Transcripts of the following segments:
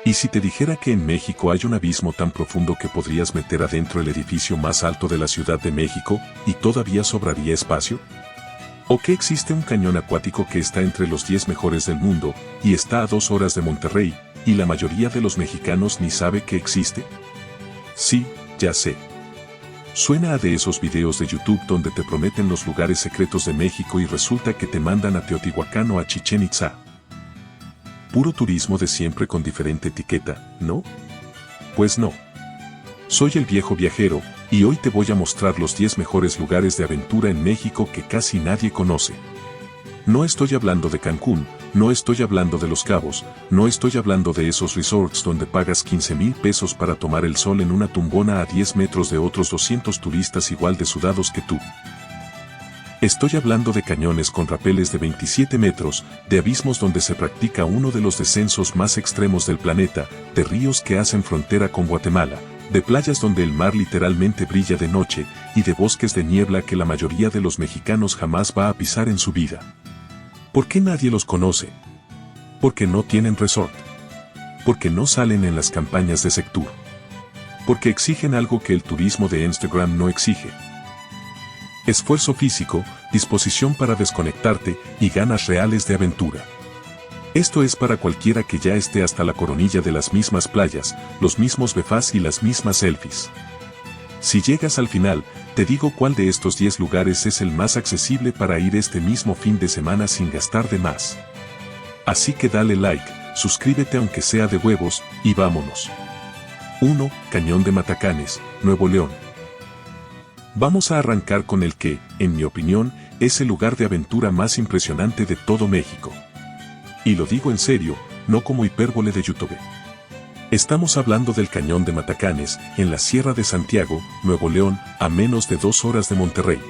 ¿Y si te dijera que en México hay un abismo tan profundo que podrías meter adentro el edificio más alto de la Ciudad de México y todavía sobraría espacio? ¿O que existe un cañón acuático que está entre los 10 mejores del mundo y está a 2 horas de Monterrey y la mayoría de los mexicanos ni sabe que existe? Sí, ya sé. Suena a de esos videos de YouTube donde te prometen los lugares secretos de México y resulta que te mandan a Teotihuacán o a Chichén Itzá. Puro turismo de siempre con diferente etiqueta, ¿no? Pues no. Soy el viejo viajero, y hoy te voy a mostrar los 10 mejores lugares de aventura en México que casi nadie conoce. No estoy hablando de Cancún, no estoy hablando de Los Cabos, no estoy hablando de esos resorts donde pagas 15,000 pesos para tomar el sol en una tumbona a 10 metros de otros 200 turistas igual de sudados que tú. Estoy hablando de cañones con rapeles de 27 metros, de abismos donde se practica uno de los descensos más extremos del planeta, de ríos que hacen frontera con Guatemala, de playas donde el mar literalmente brilla de noche, y de bosques de niebla que la mayoría de los mexicanos jamás va a pisar en su vida. ¿Por qué nadie los conoce? Porque no tienen resort. Porque no salen en las campañas de Sectur. Porque exigen algo que el turismo de Instagram no exige. Esfuerzo físico, disposición para desconectarte y ganas reales de aventura. Esto es para cualquiera que ya esté hasta la coronilla de las mismas playas, los mismos befás y las mismas selfies. Si llegas al final, te digo cuál de estos 10 lugares es el más accesible para ir este mismo fin de semana sin gastar de más. Así que dale like, suscríbete aunque sea de huevos, y vámonos. 1. Cañón de Matacanes, Nuevo León. Vamos a arrancar con el que, en mi opinión, es el lugar de aventura más impresionante de todo México. Y lo digo en serio, no como hipérbole de YouTube. Estamos hablando del Cañón de Matacanes, en la Sierra de Santiago, Nuevo León, a menos de 2 horas de Monterrey.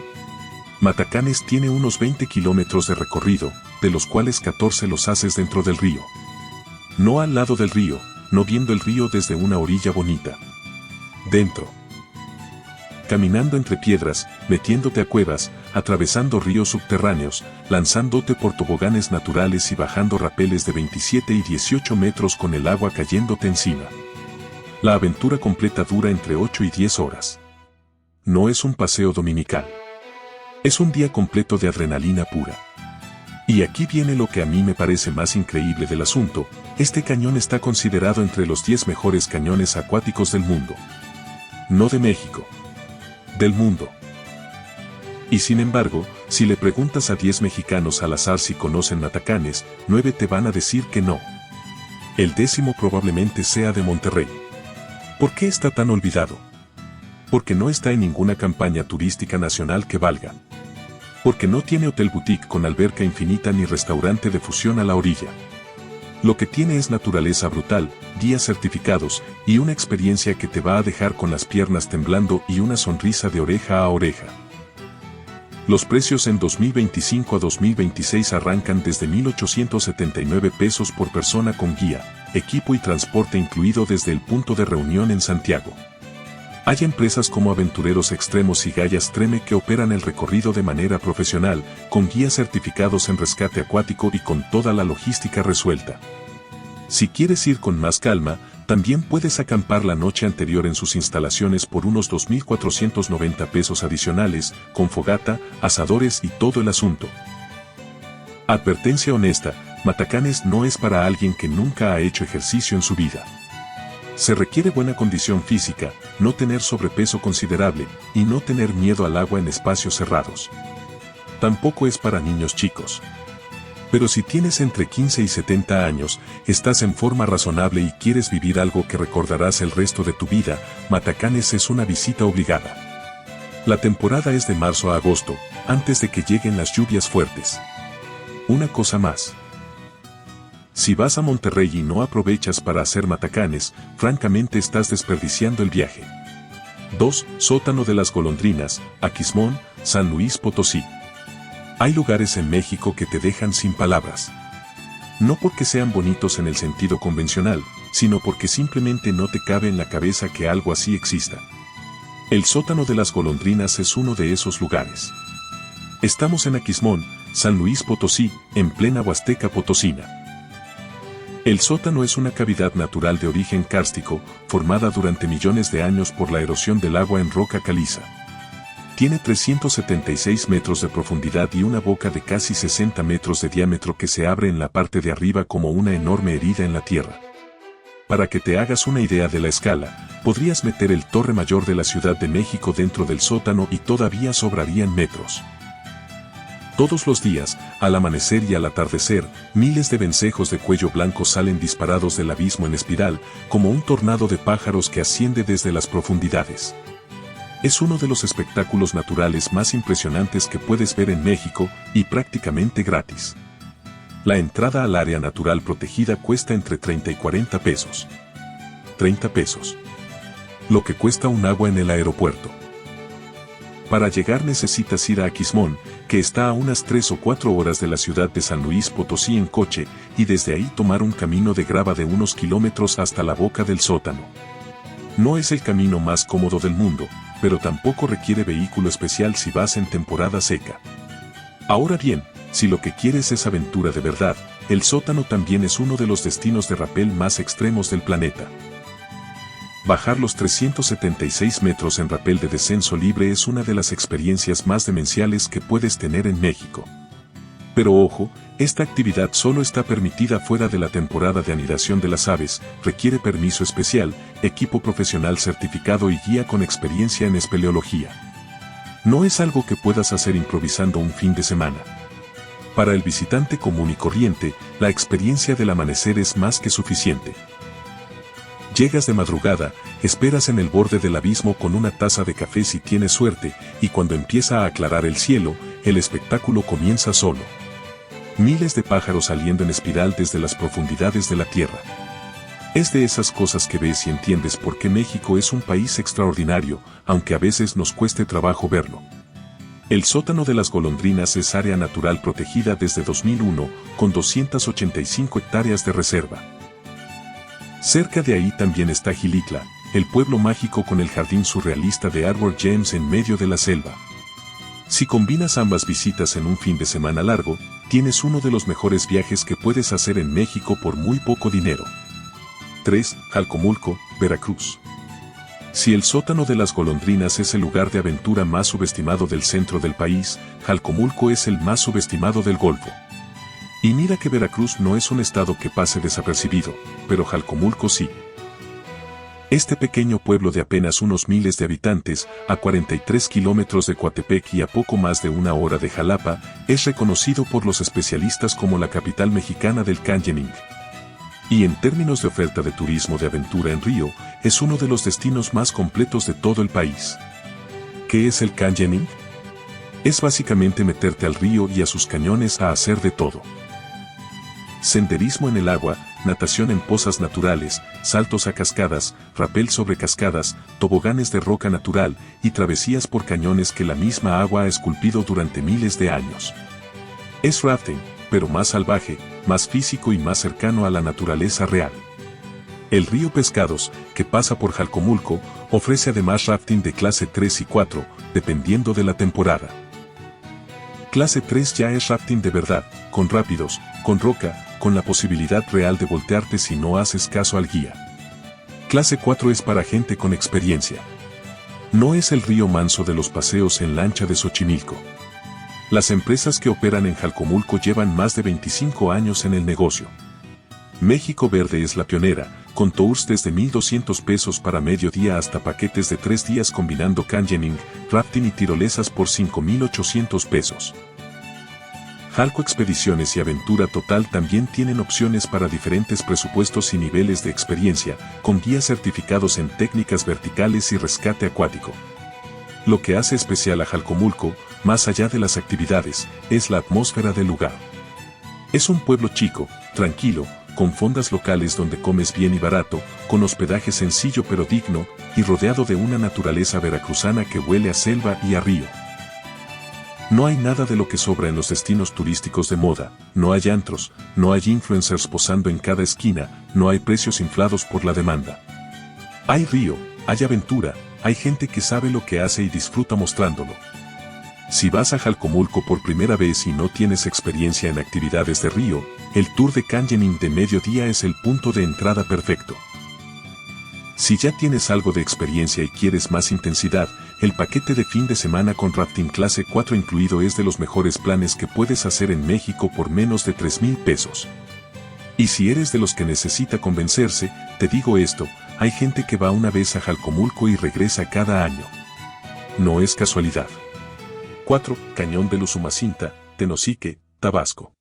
Matacanes tiene unos 20 kilómetros de recorrido, de los cuales 14 los haces dentro del río. No al lado del río, no viendo el río desde una orilla bonita. Dentro. Caminando entre piedras, metiéndote a cuevas, atravesando ríos subterráneos, lanzándote por toboganes naturales y bajando rapeles de 27 y 18 metros con el agua cayéndote encima. La aventura completa dura entre 8 y 10 horas. No es un paseo dominical. Es un día completo de adrenalina pura. Y aquí viene lo que a mí me parece más increíble del asunto: este cañón está considerado entre los 10 mejores cañones acuáticos del mundo. No de México. Del mundo. Y sin embargo, si le preguntas a 10 mexicanos al azar si conocen Matacanes, 9 te van a decir que no. El 10º probablemente sea de Monterrey. ¿Por qué está tan olvidado? Porque no está en ninguna campaña turística nacional que valga. Porque no tiene hotel boutique con alberca infinita ni restaurante de fusión a la orilla. Lo que tiene es naturaleza brutal, guías certificados, y una experiencia que te va a dejar con las piernas temblando y una sonrisa de oreja a oreja. Los precios en 2025 a 2026 arrancan desde 1,879 pesos por persona con guía, equipo y transporte incluido desde el punto de reunión en Santiago. Hay empresas como Aventureros Extremos y Gallas Treme que operan el recorrido de manera profesional, con guías certificados en rescate acuático y con toda la logística resuelta. Si quieres ir con más calma, también puedes acampar la noche anterior en sus instalaciones por unos 2,490 pesos adicionales, con fogata, asadores y todo el asunto. Advertencia honesta: Matacanes no es para alguien que nunca ha hecho ejercicio en su vida. Se requiere buena condición física, no tener sobrepeso considerable, y no tener miedo al agua en espacios cerrados. Tampoco es para niños chicos. Pero si tienes entre 15 y 70 años, estás en forma razonable y quieres vivir algo que recordarás el resto de tu vida, Matacanes es una visita obligada. La temporada es de marzo a agosto, antes de que lleguen las lluvias fuertes. Una cosa más. Si vas a Monterrey y no aprovechas para hacer Matacanes, francamente estás desperdiciando el viaje. 2. Sótano de las Golondrinas, Aquismón, San Luis Potosí. Hay lugares en México que te dejan sin palabras. No porque sean bonitos en el sentido convencional, sino porque simplemente no te cabe en la cabeza que algo así exista. El Sótano de las Golondrinas es uno de esos lugares. Estamos en Aquismón, San Luis Potosí, en plena Huasteca Potosina. El sótano es una cavidad natural de origen kárstico, formada durante millones de años por la erosión del agua en roca caliza. Tiene 376 metros de profundidad y una boca de casi 60 metros de diámetro que se abre en la parte de arriba como una enorme herida en la tierra. Para que te hagas una idea de la escala, podrías meter el Torre Mayor de la Ciudad de México dentro del sótano y todavía sobrarían metros. Todos los días, al amanecer y al atardecer, miles de vencejos de cuello blanco salen disparados del abismo en espiral, como un tornado de pájaros que asciende desde las profundidades. Es uno de los espectáculos naturales más impresionantes que puedes ver en México, y prácticamente gratis. La entrada al área natural protegida cuesta entre 30 y 40 pesos. 30 pesos. Lo que cuesta un agua en el aeropuerto. Para llegar necesitas ir a Aquismón, que está a unas 3 o 4 horas de la ciudad de San Luis Potosí en coche, y desde ahí tomar un camino de grava de unos kilómetros hasta la boca del sótano. No es el camino más cómodo del mundo, pero tampoco requiere vehículo especial si vas en temporada seca. Ahora bien, si lo que quieres es aventura de verdad, el sótano también es uno de los destinos de rapel más extremos del planeta. Bajar los 376 metros en rapel de descenso libre es una de las experiencias más demenciales que puedes tener en México. Pero ojo, esta actividad solo está permitida fuera de la temporada de anidación de las aves, requiere permiso especial, equipo profesional certificado y guía con experiencia en espeleología. No es algo que puedas hacer improvisando un fin de semana. Para el visitante común y corriente, la experiencia del amanecer es más que suficiente. Llegas de madrugada, esperas en el borde del abismo con una taza de café si tienes suerte, y cuando empieza a aclarar el cielo, el espectáculo comienza solo. Miles de pájaros saliendo en espiral desde las profundidades de la tierra. Es de esas cosas que ves y entiendes por qué México es un país extraordinario, aunque a veces nos cueste trabajo verlo. El sótano de las golondrinas es área natural protegida desde 2001, con 285 hectáreas de reserva. Cerca de ahí también está Gilitla, el pueblo mágico con el jardín surrealista de Arbor James en medio de la selva. Si combinas ambas visitas en un fin de semana largo, tienes uno de los mejores viajes que puedes hacer en México por muy poco dinero. 3. Jalcomulco, Veracruz. Si el sótano de las golondrinas es el lugar de aventura más subestimado del centro del país, Jalcomulco es el más subestimado del Golfo. Y mira que Veracruz no es un estado que pase desapercibido, pero Jalcomulco sí. Este pequeño pueblo de apenas unos miles de habitantes, a 43 kilómetros de Coatepec y a poco más de una hora de Jalapa, es reconocido por los especialistas como la capital mexicana del canyoning. Y en términos de oferta de turismo de aventura en río, es uno de los destinos más completos de todo el país. ¿Qué es el canyoning? Es básicamente meterte al río y a sus cañones a hacer de todo. Senderismo en el agua, natación en pozas naturales, saltos a cascadas, rapel sobre cascadas, toboganes de roca natural y travesías por cañones que la misma agua ha esculpido durante miles de años. Es rafting, pero más salvaje, más físico y más cercano a la naturaleza real. El río Pescados, que pasa por Jalcomulco, ofrece además rafting de clase 3 y 4, dependiendo de la temporada. Clase 3 ya es rafting de verdad, con rápidos, con roca, con la posibilidad real de voltearte si no haces caso al guía. Clase 4 es para gente con experiencia. No es el río manso de los paseos en lancha de Xochimilco. Las empresas que operan en Jalcomulco llevan más de 25 años en el negocio. México Verde es la pionera, con tours desde 1,200 pesos para mediodía hasta paquetes de 3 días combinando canyoning, rafting y tirolesas por 5,800 pesos. Jalco Expediciones y Aventura Total también tienen opciones para diferentes presupuestos y niveles de experiencia, con guías certificados en técnicas verticales y rescate acuático. Lo que hace especial a Jalcomulco, más allá de las actividades, es la atmósfera del lugar. Es un pueblo chico, tranquilo, con fondas locales donde comes bien y barato, con hospedaje sencillo pero digno, y rodeado de una naturaleza veracruzana que huele a selva y a río. No hay nada de lo que sobra en los destinos turísticos de moda, no hay antros, no hay influencers posando en cada esquina, no hay precios inflados por la demanda. Hay río, hay aventura, hay gente que sabe lo que hace y disfruta mostrándolo. Si vas a Jalcomulco por primera vez y no tienes experiencia en actividades de río, el Tour de Canyoning de mediodía es el punto de entrada perfecto. Si ya tienes algo de experiencia y quieres más intensidad, el paquete de fin de semana con rafting clase 4 incluido es de los mejores planes que puedes hacer en México por menos de 3,000 pesos. Y si eres de los que necesita convencerse, te digo esto, hay gente que va una vez a Jalcomulco y regresa cada año. No es casualidad. 4. Cañón del Usumacinta, Tenosique, Tabasco.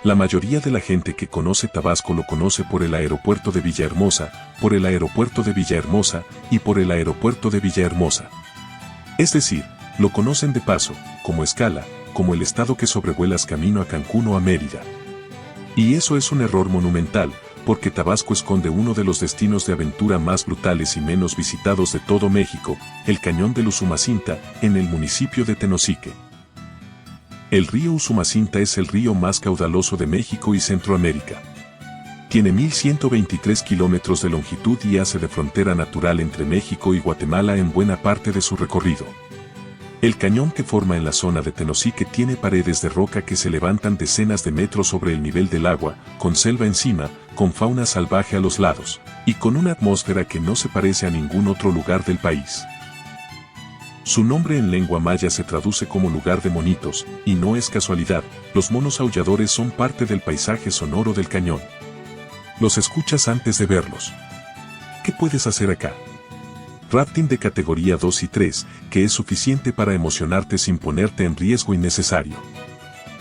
La mayoría de la gente que conoce Tabasco lo conoce por el aeropuerto de Villahermosa, por el aeropuerto de Villahermosa y por el aeropuerto de Villahermosa. Es decir, lo conocen de paso, como escala, como el estado que sobrevuelas camino a Cancún o a Mérida. Y eso es un error monumental, porque Tabasco esconde uno de los destinos de aventura más brutales y menos visitados de todo México, el Cañón del Usumacinta, en el municipio de Tenosique. El río Usumacinta es el río más caudaloso de México y Centroamérica. Tiene 1,123 kilómetros de longitud y hace de frontera natural entre México y Guatemala en buena parte de su recorrido. El cañón que forma en la zona de Tenosique tiene paredes de roca que se levantan decenas de metros sobre el nivel del agua, con selva encima, con fauna salvaje a los lados, y con una atmósfera que no se parece a ningún otro lugar del país. Su nombre en lengua maya se traduce como lugar de monitos, y no es casualidad, los monos aulladores son parte del paisaje sonoro del cañón. Los escuchas antes de verlos. ¿Qué puedes hacer acá? Rafting de categoría 2 y 3, que es suficiente para emocionarte sin ponerte en riesgo innecesario.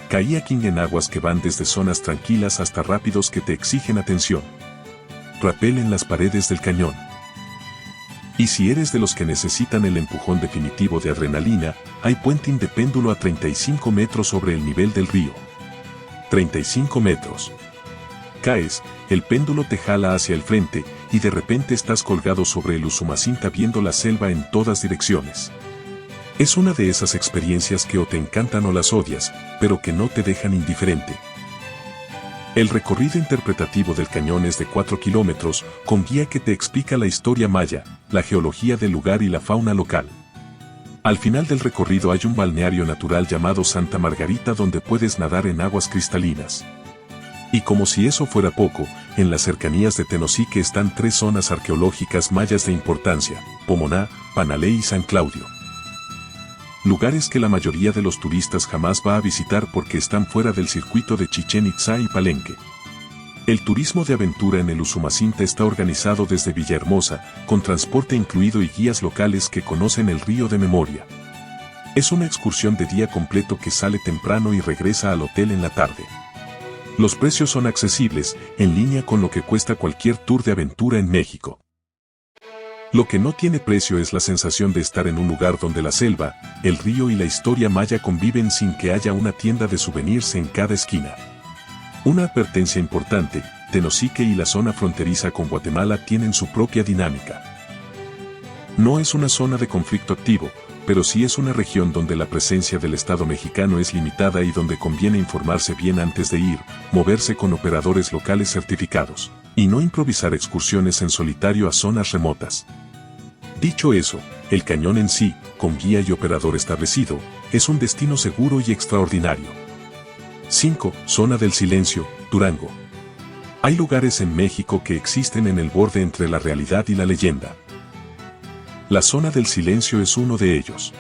Kayaking en aguas que van desde zonas tranquilas hasta rápidos que te exigen atención. Rappel en las paredes del cañón. Y si eres de los que necesitan el empujón definitivo de adrenalina, hay puenting de péndulo a 35 metros sobre el nivel del río. 35 metros. Caes, el péndulo te jala hacia el frente, y de repente estás colgado sobre el Usumacinta viendo la selva en todas direcciones. Es una de esas experiencias que o te encantan o las odias, pero que no te dejan indiferente. El recorrido interpretativo del cañón es de 4 kilómetros, con guía que te explica la historia maya, la geología del lugar y la fauna local. Al final del recorrido hay un balneario natural llamado Santa Margarita donde puedes nadar en aguas cristalinas. Y como si eso fuera poco, en las cercanías de Tenosique están 3 zonas arqueológicas mayas de importancia, Pomoná, Panalé y San Claudio. Lugares que la mayoría de los turistas jamás va a visitar porque están fuera del circuito de Chichén Itzá y Palenque. El turismo de aventura en el Usumacinta está organizado desde Villahermosa, con transporte incluido y guías locales que conocen el río de memoria. Es una excursión de día completo que sale temprano y regresa al hotel en la tarde. Los precios son accesibles, en línea con lo que cuesta cualquier tour de aventura en México. Lo que no tiene precio es la sensación de estar en un lugar donde la selva, el río y la historia maya conviven sin que haya una tienda de souvenirs en cada esquina. Una advertencia importante, Tenosique y la zona fronteriza con Guatemala tienen su propia dinámica. No es una zona de conflicto activo, pero sí es una región donde la presencia del Estado mexicano es limitada y donde conviene informarse bien antes de ir, moverse con operadores locales certificados, y no improvisar excursiones en solitario a zonas remotas. Dicho eso, el cañón en sí, con guía y operador establecido, es un destino seguro y extraordinario. 5. Zona del Silencio, Durango. Hay lugares en México que existen en el borde entre la realidad y la leyenda. La Zona del Silencio es uno de ellos.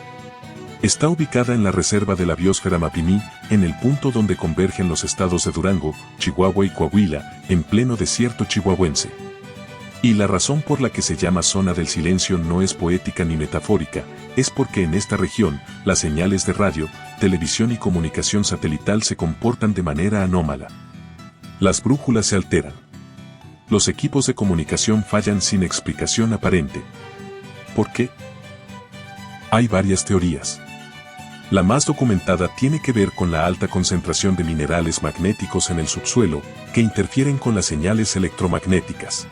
Está ubicada en la reserva de la biosfera Mapimí, en el punto donde convergen los estados de Durango, Chihuahua y Coahuila, en pleno desierto chihuahuense. Y la razón por la que se llama Zona del Silencio no es poética ni metafórica, es porque en esta región, las señales de radio, televisión y comunicación satelital se comportan de manera anómala. Las brújulas se alteran. Los equipos de comunicación fallan sin explicación aparente. ¿Por qué? Hay varias teorías. La más documentada tiene que ver con la alta concentración de minerales magnéticos en el subsuelo, que interfieren con las señales electromagnéticas.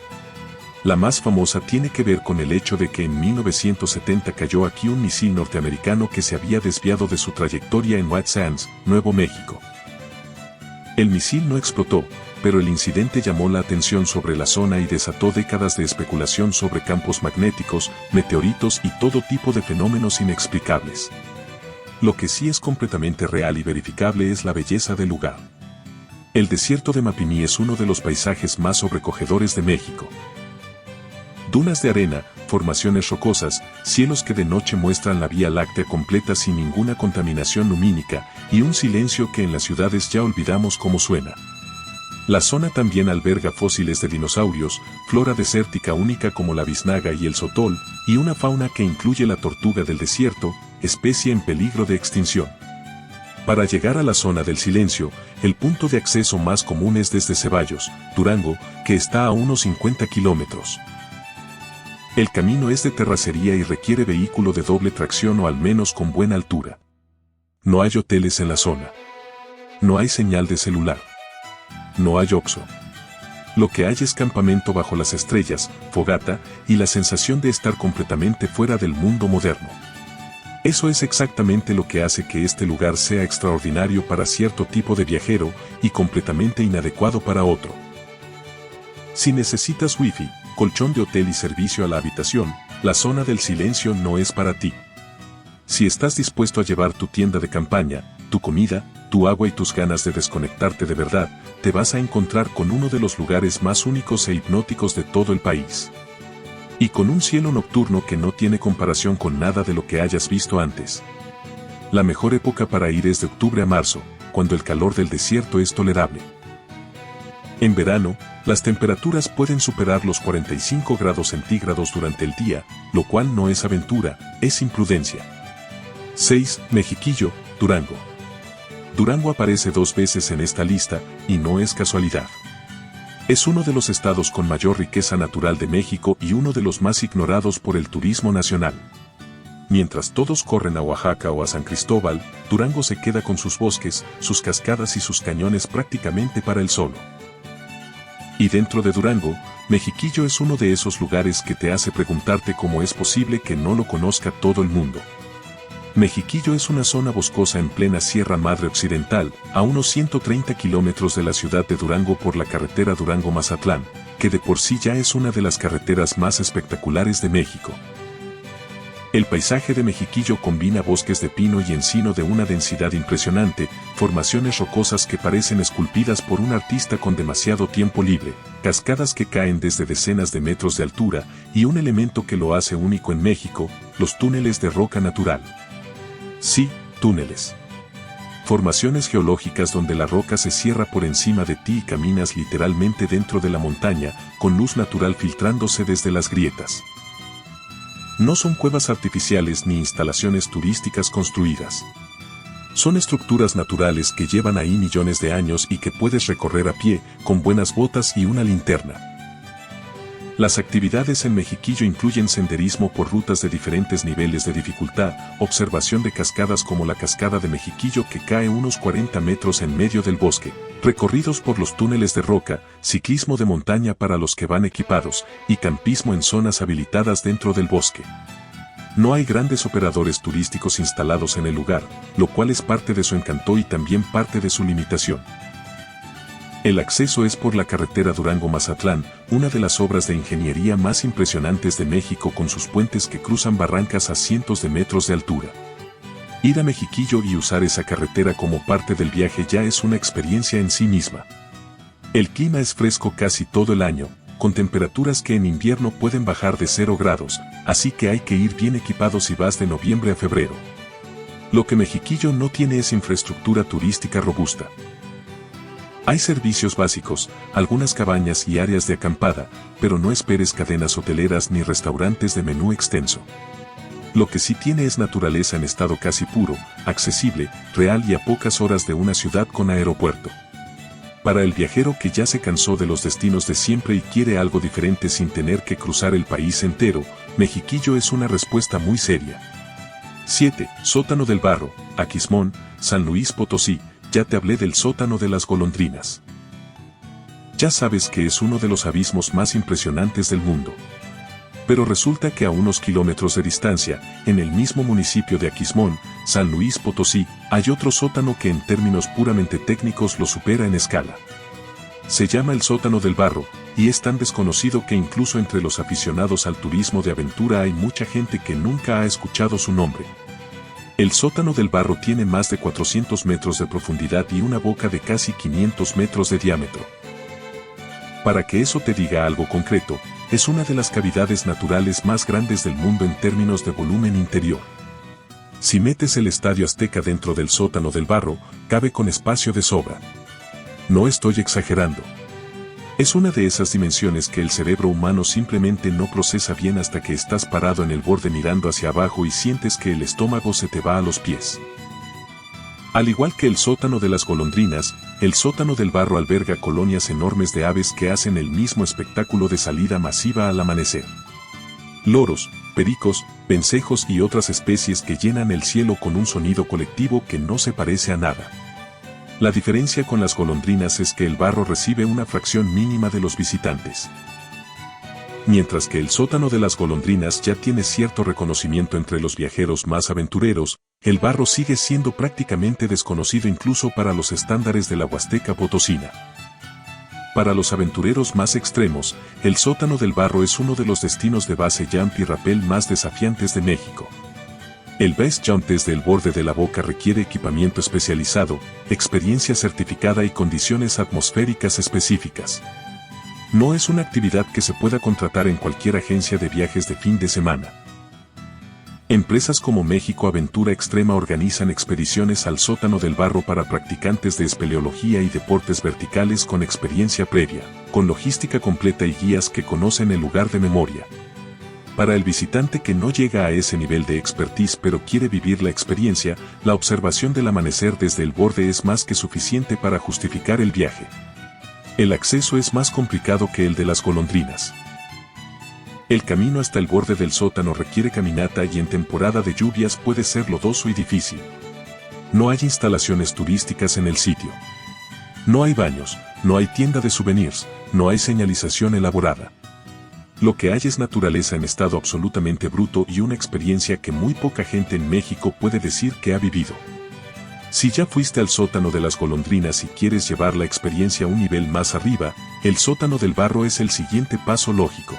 La más famosa tiene que ver con el hecho de que en 1970 cayó aquí un misil norteamericano que se había desviado de su trayectoria en White Sands, Nuevo México. El misil no explotó, pero el incidente llamó la atención sobre la zona y desató décadas de especulación sobre campos magnéticos, meteoritos y todo tipo de fenómenos inexplicables. Lo que sí es completamente real y verificable es la belleza del lugar. El desierto de Mapimí es uno de los paisajes más sobrecogedores de México. Dunas de arena, formaciones rocosas, cielos que de noche muestran la Vía Láctea completa sin ninguna contaminación lumínica, y un silencio que en las ciudades ya olvidamos cómo suena. La zona también alberga fósiles de dinosaurios, flora desértica única como la biznaga y el sotol, y una fauna que incluye la tortuga del desierto, especie en peligro de extinción. Para llegar a la zona del silencio, el punto de acceso más común es desde Ceballos, Durango, que está a unos 50 kilómetros. El camino es de terracería y requiere vehículo de doble tracción o al menos con buena altura. No hay hoteles en la zona. No hay señal de celular. No hay Oxxo. Lo que hay es campamento bajo las estrellas, fogata y la sensación de estar completamente fuera del mundo moderno. Eso es exactamente lo que hace que este lugar sea extraordinario para cierto tipo de viajero y completamente inadecuado para otro. Si necesitas wifi, colchón de hotel y servicio a la habitación, la zona del silencio no es para ti. Si estás dispuesto a llevar tu tienda de campaña, tu comida, tu agua y tus ganas de desconectarte de verdad, te vas a encontrar con uno de los lugares más únicos e hipnóticos de todo el país. Y con un cielo nocturno que no tiene comparación con nada de lo que hayas visto antes. La mejor época para ir es de octubre a marzo, cuando el calor del desierto es tolerable. En verano, las temperaturas pueden superar los 45 grados centígrados durante el día, lo cual no es aventura, es imprudencia. 6. Mexiquillo, Durango. Durango aparece 2 veces en esta lista, y no es casualidad. Es uno de los estados con mayor riqueza natural de México y uno de los más ignorados por el turismo nacional. Mientras todos corren a Oaxaca o a San Cristóbal, Durango se queda con sus bosques, sus cascadas y sus cañones prácticamente para él solo. Y dentro de Durango, Mexiquillo es uno de esos lugares que te hace preguntarte cómo es posible que no lo conozca todo el mundo. Mexiquillo es una zona boscosa en plena Sierra Madre Occidental, a unos 130 kilómetros de la ciudad de Durango por la carretera Durango-Mazatlán, que de por sí ya es una de las carreteras más espectaculares de México. El paisaje de Mexiquillo combina bosques de pino y encino de una densidad impresionante, formaciones rocosas que parecen esculpidas por un artista con demasiado tiempo libre, cascadas que caen desde decenas de metros de altura, y un elemento que lo hace único en México, los túneles de roca natural. Sí, túneles. Formaciones geológicas donde la roca se cierra por encima de ti y caminas literalmente dentro de la montaña, con luz natural filtrándose desde las grietas. No son cuevas artificiales ni instalaciones turísticas construidas. Son estructuras naturales que llevan ahí millones de años y que puedes recorrer a pie, con buenas botas y una linterna. Las actividades en Mexiquillo incluyen senderismo por rutas de diferentes niveles de dificultad, observación de cascadas como la cascada de Mexiquillo que cae unos 40 metros en medio del bosque, recorridos por los túneles de roca, ciclismo de montaña para los que van equipados, y campismo en zonas habilitadas dentro del bosque. No hay grandes operadores turísticos instalados en el lugar, lo cual es parte de su encanto y también parte de su limitación. El acceso es por la carretera Durango-Mazatlán, una de las obras de ingeniería más impresionantes de México con sus puentes que cruzan barrancas a cientos de metros de altura. Ir a Mexiquillo y usar esa carretera como parte del viaje ya es una experiencia en sí misma. El clima es fresco casi todo el año, con temperaturas que en invierno pueden bajar de 0 grados, así que hay que ir bien equipado si vas de noviembre a febrero. Lo que Mexiquillo no tiene es infraestructura turística robusta. Hay servicios básicos, algunas cabañas y áreas de acampada, pero no esperes cadenas hoteleras ni restaurantes de menú extenso. Lo que sí tiene es naturaleza en estado casi puro, accesible, real y a pocas horas de una ciudad con aeropuerto. Para el viajero que ya se cansó de los destinos de siempre y quiere algo diferente sin tener que cruzar el país entero, Mexiquillo es una respuesta muy seria. 7. Sótano del Barro, Aquismón, San Luis Potosí. Ya te hablé del sótano de las golondrinas. Ya sabes que es uno de los abismos más impresionantes del mundo. Pero resulta que a unos kilómetros de distancia, en el mismo municipio de Aquismón, San Luis Potosí, hay otro sótano que en términos puramente técnicos lo supera en escala. Se llama el sótano del Barro, y es tan desconocido que incluso entre los aficionados al turismo de aventura hay mucha gente que nunca ha escuchado su nombre. El sótano del barro tiene más de 400 metros de profundidad y una boca de casi 500 metros de diámetro. Para que eso te diga algo concreto, es una de las cavidades naturales más grandes del mundo en términos de volumen interior. Si metes el Estadio Azteca dentro del sótano del barro, cabe con espacio de sobra. No estoy exagerando. Es una de esas dimensiones que el cerebro humano simplemente no procesa bien hasta que estás parado en el borde mirando hacia abajo y sientes que el estómago se te va a los pies. Al igual que el sótano de las golondrinas, el sótano del barro alberga colonias enormes de aves que hacen el mismo espectáculo de salida masiva al amanecer. Loros, pericos, vencejos y otras especies que llenan el cielo con un sonido colectivo que no se parece a nada. La diferencia con las golondrinas es que el barro recibe una fracción mínima de los visitantes. Mientras que el sótano de las golondrinas ya tiene cierto reconocimiento entre los viajeros más aventureros, el barro sigue siendo prácticamente desconocido incluso para los estándares de la Huasteca Potosina. Para los aventureros más extremos, el sótano del barro es uno de los destinos de base jump y rappel más desafiantes de México. El base jump desde el borde de la boca requiere equipamiento especializado, experiencia certificada y condiciones atmosféricas específicas. No es una actividad que se pueda contratar en cualquier agencia de viajes de fin de semana. Empresas como México Aventura Extrema organizan expediciones al sótano del barro para practicantes de espeleología y deportes verticales con experiencia previa, con logística completa y guías que conocen el lugar de memoria. Para el visitante que no llega a ese nivel de expertise pero quiere vivir la experiencia, la observación del amanecer desde el borde es más que suficiente para justificar el viaje. El acceso es más complicado que el de las golondrinas. El camino hasta el borde del sótano requiere caminata y en temporada de lluvias puede ser lodoso y difícil. No hay instalaciones turísticas en el sitio. No hay baños, no hay tienda de souvenirs, no hay señalización elaborada. Lo que hay es naturaleza en estado absolutamente bruto y una experiencia que muy poca gente en México puede decir que ha vivido. Si ya fuiste al sótano de las golondrinas y quieres llevar la experiencia a un nivel más arriba, el sótano del barro es el siguiente paso lógico.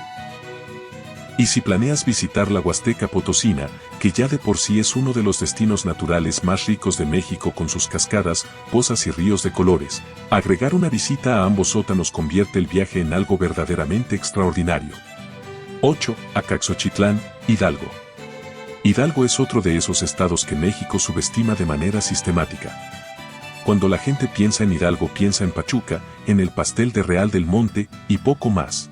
Y si planeas visitar la Huasteca Potosina, que ya de por sí es uno de los destinos naturales más ricos de México con sus cascadas, pozas y ríos de colores, agregar una visita a ambos sótanos convierte el viaje en algo verdaderamente extraordinario. 8. Acaxochitlán, Hidalgo. Hidalgo es otro de esos estados que México subestima de manera sistemática. Cuando la gente piensa en Hidalgo piensa en Pachuca, en el pastel de Real del Monte, y poco más.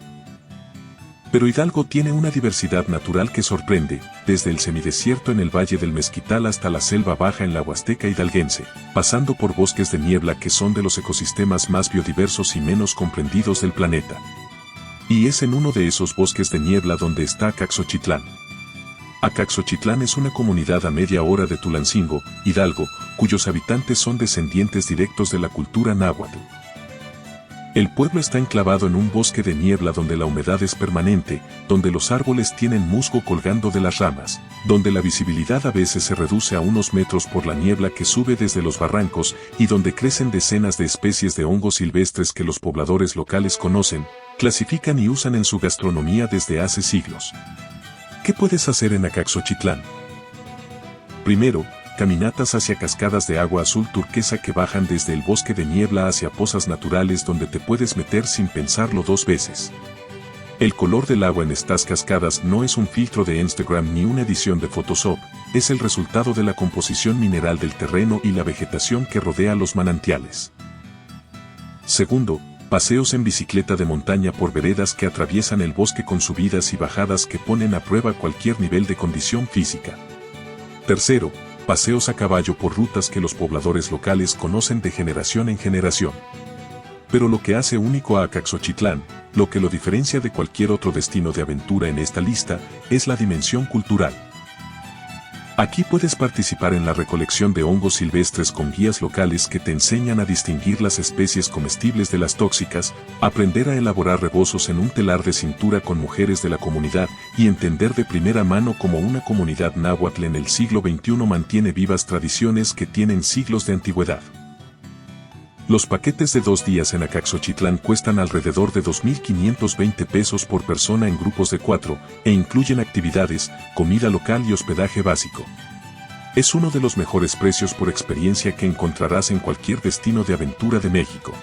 Pero Hidalgo tiene una diversidad natural que sorprende, desde el semidesierto en el Valle del Mezquital hasta la selva baja en la Huasteca hidalguense, pasando por bosques de niebla que son de los ecosistemas más biodiversos y menos comprendidos del planeta. Y es en uno de esos bosques de niebla donde está Acaxochitlán. Acaxochitlán es una comunidad a media hora de Tulancingo, Hidalgo, cuyos habitantes son descendientes directos de la cultura náhuatl. El pueblo está enclavado en un bosque de niebla donde la humedad es permanente, donde los árboles tienen musgo colgando de las ramas, donde la visibilidad a veces se reduce a unos metros por la niebla que sube desde los barrancos y donde crecen decenas de especies de hongos silvestres que los pobladores locales conocen, clasifican y usan en su gastronomía desde hace siglos. ¿Qué puedes hacer en Acaxochitlán? Primero, caminatas hacia cascadas de agua azul turquesa que bajan desde el bosque de niebla hacia pozas naturales donde te puedes meter sin pensarlo dos veces. El color del agua en estas cascadas no es un filtro de Instagram ni una edición de Photoshop, es el resultado de la composición mineral del terreno y la vegetación que rodea los manantiales. Segundo, paseos en bicicleta de montaña por veredas que atraviesan el bosque con subidas y bajadas que ponen a prueba cualquier nivel de condición física. Tercero, paseos a caballo por rutas que los pobladores locales conocen de generación en generación. Pero lo que hace único a Acaxochitlán, lo que lo diferencia de cualquier otro destino de aventura en esta lista, es la dimensión cultural. Aquí puedes participar en la recolección de hongos silvestres con guías locales que te enseñan a distinguir las especies comestibles de las tóxicas, aprender a elaborar rebozos en un telar de cintura con mujeres de la comunidad y entender de primera mano cómo una comunidad náhuatl en el siglo XXI mantiene vivas tradiciones que tienen siglos de antigüedad. Los paquetes de 2 días en Acaxochitlán cuestan alrededor de 2.520 pesos por persona en grupos de 4, e incluyen actividades, comida local y hospedaje básico. Es uno de los mejores precios por experiencia que encontrarás en cualquier destino de aventura de México.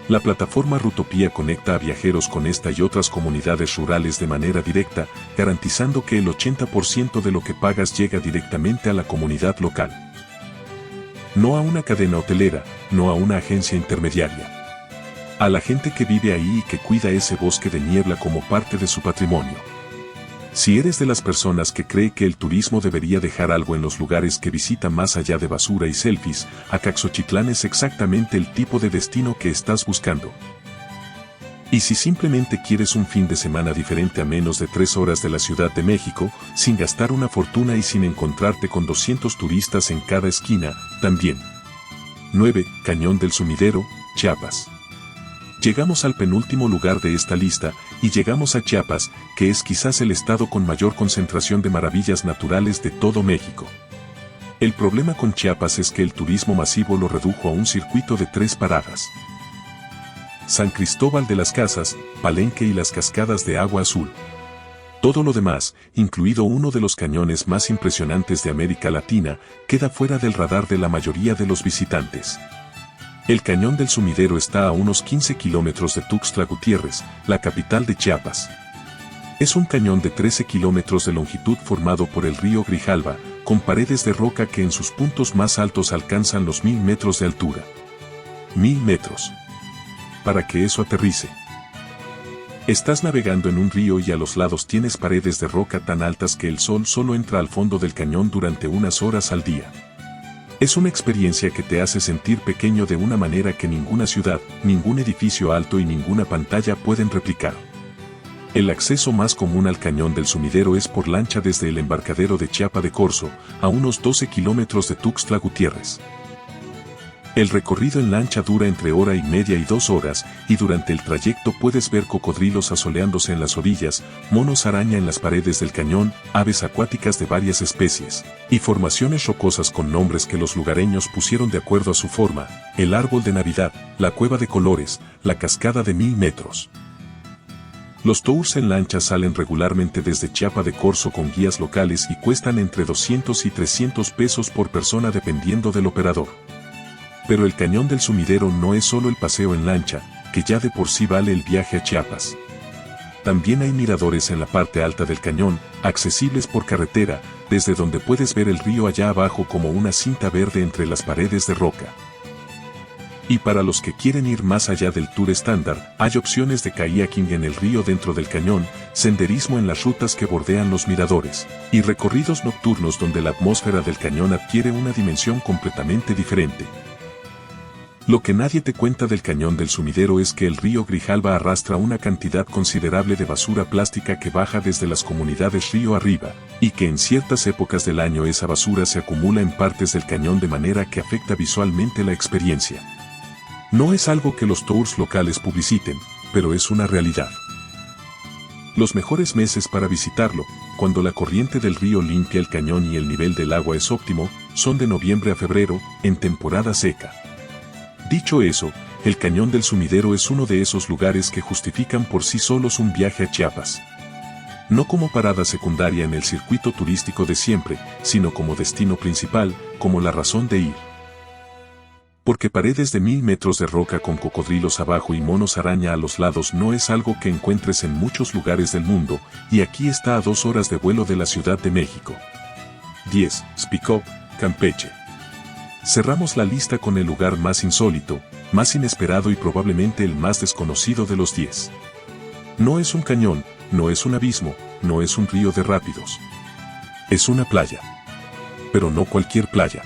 La plataforma Rutopía conecta a viajeros con esta y otras comunidades rurales de manera directa, garantizando que el 80% de lo que pagas llega directamente a la comunidad local. No a una cadena hotelera, no a una agencia intermediaria. A la gente que vive ahí y que cuida ese bosque de niebla como parte de su patrimonio. Si eres de las personas que cree que el turismo debería dejar algo en los lugares que visita más allá de basura y selfies, Acaxochitlán es exactamente el tipo de destino que estás buscando. Y si simplemente quieres un fin de semana diferente a menos de 3 horas de la Ciudad de México, sin gastar una fortuna y sin encontrarte con 200 turistas en cada esquina, también. 9. Cañón del Sumidero, Chiapas. Llegamos al penúltimo lugar de esta lista, y llegamos a Chiapas, que es quizás el estado con mayor concentración de maravillas naturales de todo México. El problema con Chiapas es que el turismo masivo lo redujo a un circuito de 3 paradas. San Cristóbal de las Casas, Palenque y las cascadas de Agua Azul. Todo lo demás, incluido uno de los cañones más impresionantes de América Latina, queda fuera del radar de la mayoría de los visitantes. El Cañón del Sumidero está a unos 15 kilómetros de Tuxtla Gutiérrez, la capital de Chiapas. Es un cañón de 13 kilómetros de longitud formado por el río Grijalva, con paredes de roca que en sus puntos más altos alcanzan los 1000 metros de altura. 1000 metros. Para que eso aterrice. Estás navegando en un río y a los lados tienes paredes de roca tan altas que el sol solo entra al fondo del cañón durante unas horas al día. Es una experiencia que te hace sentir pequeño de una manera que ninguna ciudad, ningún edificio alto y ninguna pantalla pueden replicar. El acceso más común al Cañón del Sumidero es por lancha desde el embarcadero de Chiapa de Corzo, a unos 12 kilómetros de Tuxtla Gutiérrez. El recorrido en lancha dura entre hora y media y 2 horas, y durante el trayecto puedes ver cocodrilos asoleándose en las orillas, monos araña en las paredes del cañón, aves acuáticas de varias especies, y formaciones rocosas con nombres que los lugareños pusieron de acuerdo a su forma: el árbol de Navidad, la cueva de colores, la cascada de 1000 metros. Los tours en lancha salen regularmente desde Chiapa de Corzo con guías locales y cuestan entre 200 y 300 pesos por persona dependiendo del operador. Pero el Cañón del Sumidero no es solo el paseo en lancha, que ya de por sí vale el viaje a Chiapas. También hay miradores en la parte alta del cañón, accesibles por carretera, desde donde puedes ver el río allá abajo como una cinta verde entre las paredes de roca. Y para los que quieren ir más allá del tour estándar, hay opciones de kayaking en el río dentro del cañón, senderismo en las rutas que bordean los miradores, y recorridos nocturnos donde la atmósfera del cañón adquiere una dimensión completamente diferente. Lo que nadie te cuenta del Cañón del Sumidero es que el río Grijalva arrastra una cantidad considerable de basura plástica que baja desde las comunidades río arriba, y que en ciertas épocas del año esa basura se acumula en partes del cañón de manera que afecta visualmente la experiencia. No es algo que los tours locales publiciten, pero es una realidad. Los mejores meses para visitarlo, cuando la corriente del río limpia el cañón y el nivel del agua es óptimo, son de noviembre a febrero, en temporada seca. Dicho eso, el Cañón del Sumidero es uno de esos lugares que justifican por sí solos un viaje a Chiapas. No como parada secundaria en el circuito turístico de siempre, sino como destino principal, como la razón de ir. Porque paredes de 1000 metros de roca con cocodrilos abajo y monos araña a los lados no es algo que encuentres en muchos lugares del mundo, y aquí está a 2 horas de vuelo de la Ciudad de México. 10. Xpicop, Campeche. Cerramos la lista con el lugar más insólito, más inesperado y probablemente el más desconocido de los 10. No es un cañón, no es un abismo, no es un río de rápidos. Es una playa. Pero no cualquier playa.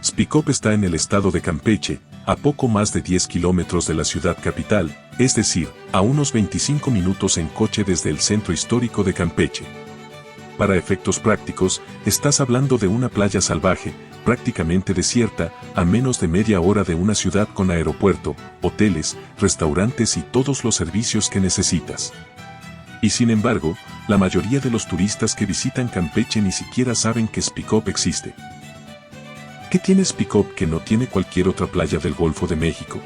Xpicop está en el estado de Campeche, a poco más de 10 kilómetros de la ciudad capital, es decir, a unos 25 minutos en coche desde el centro histórico de Campeche. Para efectos prácticos, estás hablando de una playa salvaje, prácticamente desierta, a menos de media hora de una ciudad con aeropuerto, hoteles, restaurantes y todos los servicios que necesitas. Y sin embargo, la mayoría de los turistas que visitan Campeche ni siquiera saben que Xpicop existe. ¿Qué tiene Xpicop que no tiene cualquier otra playa del Golfo de México?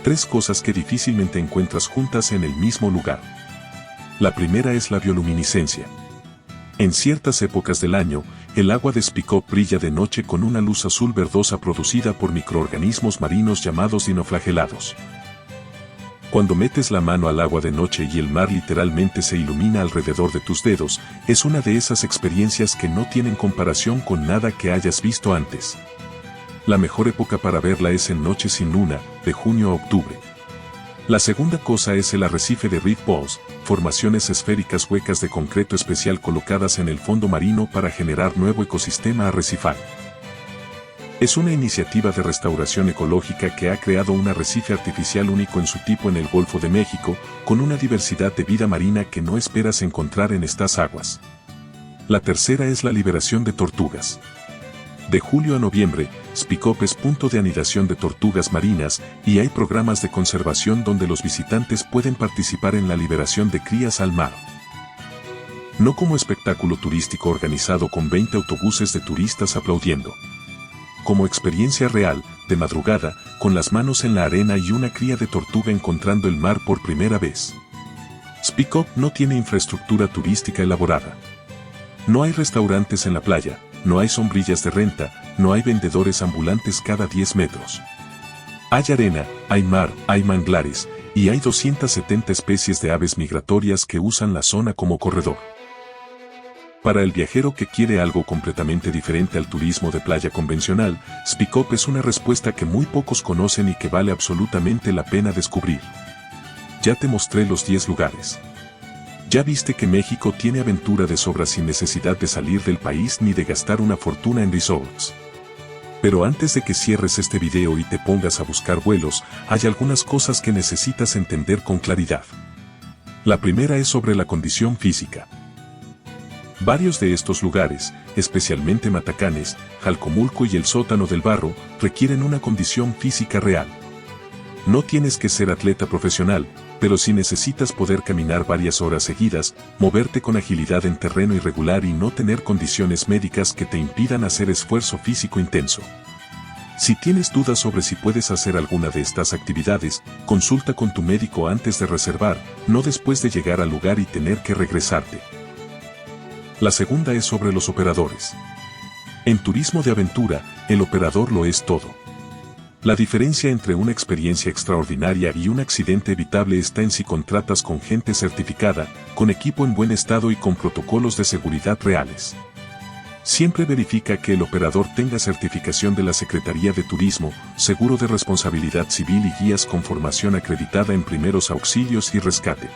3 cosas que difícilmente encuentras juntas en el mismo lugar. La primera es la bioluminiscencia. En ciertas épocas del año, el agua de Spikov brilla de noche con una luz azul verdosa producida por microorganismos marinos llamados dinoflagelados. Cuando metes la mano al agua de noche y el mar literalmente se ilumina alrededor de tus dedos, es una de esas experiencias que no tienen comparación con nada que hayas visto antes. La mejor época para verla es en noches sin luna, de junio a octubre. La segunda cosa es el arrecife de Reef Balls, formaciones esféricas huecas de concreto especial colocadas en el fondo marino para generar nuevo ecosistema arrecifal. Es una iniciativa de restauración ecológica que ha creado un arrecife artificial único en su tipo en el Golfo de México, con una diversidad de vida marina que no esperas encontrar en estas aguas. La tercera es la liberación de tortugas. De julio a noviembre, Spikov es punto de anidación de tortugas marinas y hay programas de conservación donde los visitantes pueden participar en la liberación de crías al mar. No como espectáculo turístico organizado con 20 autobuses de turistas aplaudiendo. Como experiencia real, de madrugada, con las manos en la arena y una cría de tortuga encontrando el mar por primera vez. Spikov no tiene infraestructura turística elaborada. No hay restaurantes en la playa, no hay sombrillas de renta, no hay vendedores ambulantes cada 10 metros. Hay arena, hay mar, hay manglares, y hay 270 especies de aves migratorias que usan la zona como corredor. Para el viajero que quiere algo completamente diferente al turismo de playa convencional, Spikov es una respuesta que muy pocos conocen y que vale absolutamente la pena descubrir. Ya te mostré los 10 lugares. Ya viste que México tiene aventura de sobra sin necesidad de salir del país ni de gastar una fortuna en resorts. Pero antes de que cierres este video y te pongas a buscar vuelos, hay algunas cosas que necesitas entender con claridad. La primera es sobre la condición física. Varios de estos lugares, especialmente Matacanes, Jalcomulco y el Sótano del Barro, requieren una condición física real. No tienes que ser atleta profesional, pero si necesitas poder caminar varias horas seguidas, moverte con agilidad en terreno irregular y no tener condiciones médicas que te impidan hacer esfuerzo físico intenso. Si tienes dudas sobre si puedes hacer alguna de estas actividades, consulta con tu médico antes de reservar, no después de llegar al lugar y tener que regresarte. La segunda es sobre los operadores. En turismo de aventura, el operador lo es todo. La diferencia entre una experiencia extraordinaria y un accidente evitable está en si contratas con gente certificada, con equipo en buen estado y con protocolos de seguridad reales. Siempre verifica que el operador tenga certificación de la Secretaría de Turismo, seguro de responsabilidad civil y guías con formación acreditada en primeros auxilios y rescate.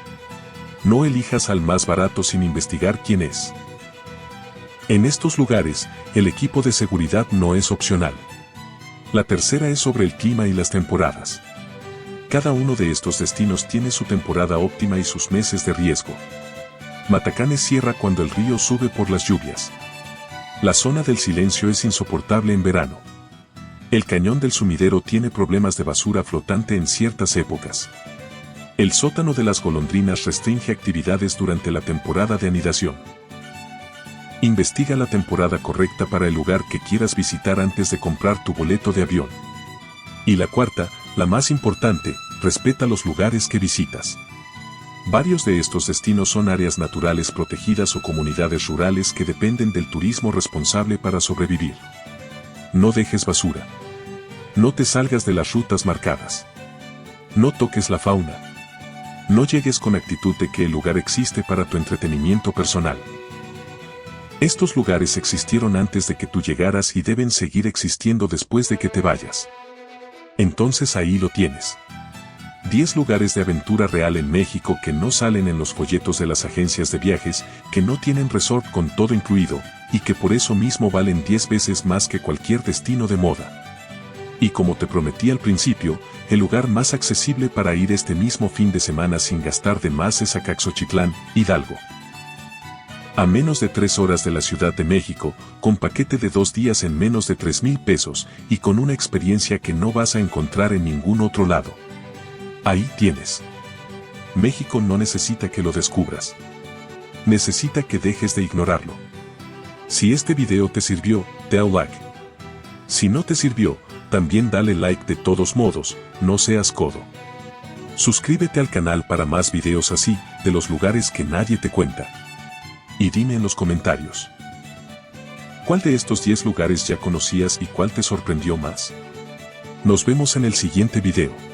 No elijas al más barato sin investigar quién es. En estos lugares, el equipo de seguridad no es opcional. La tercera es sobre el clima y las temporadas. Cada uno de estos destinos tiene su temporada óptima y sus meses de riesgo. Matacanes cierra cuando el río sube por las lluvias. La zona del silencio es insoportable en verano. El cañón del sumidero tiene problemas de basura flotante en ciertas épocas. El sótano de las golondrinas restringe actividades durante la temporada de anidación. Investiga la temporada correcta para el lugar que quieras visitar antes de comprar tu boleto de avión. Y la cuarta, la más importante, respeta los lugares que visitas. Varios de estos destinos son áreas naturales protegidas o comunidades rurales que dependen del turismo responsable para sobrevivir. No dejes basura. No te salgas de las rutas marcadas. No toques la fauna. No llegues con actitud de que el lugar existe para tu entretenimiento personal. Estos lugares existieron antes de que tú llegaras y deben seguir existiendo después de que te vayas. Entonces ahí lo tienes. 10 lugares de aventura real en México que no salen en los folletos de las agencias de viajes, que no tienen resort con todo incluido, y que por eso mismo valen 10 veces más que cualquier destino de moda. Y como te prometí al principio, el lugar más accesible para ir este mismo fin de semana sin gastar de más es Acaxochitlán, Hidalgo. A menos de 3 horas de la Ciudad de México, con paquete de 2 días en menos de 3,000 pesos y con una experiencia que no vas a encontrar en ningún otro lado. Ahí tienes. México no necesita que lo descubras. Necesita que dejes de ignorarlo. Si este video te sirvió, dale like. Si no te sirvió, también dale like de todos modos, no seas codo. Suscríbete al canal para más videos así, de los lugares que nadie te cuenta. Y dime en los comentarios. ¿Cuál de estos 10 lugares ya conocías y cuál te sorprendió más? Nos vemos en el siguiente video.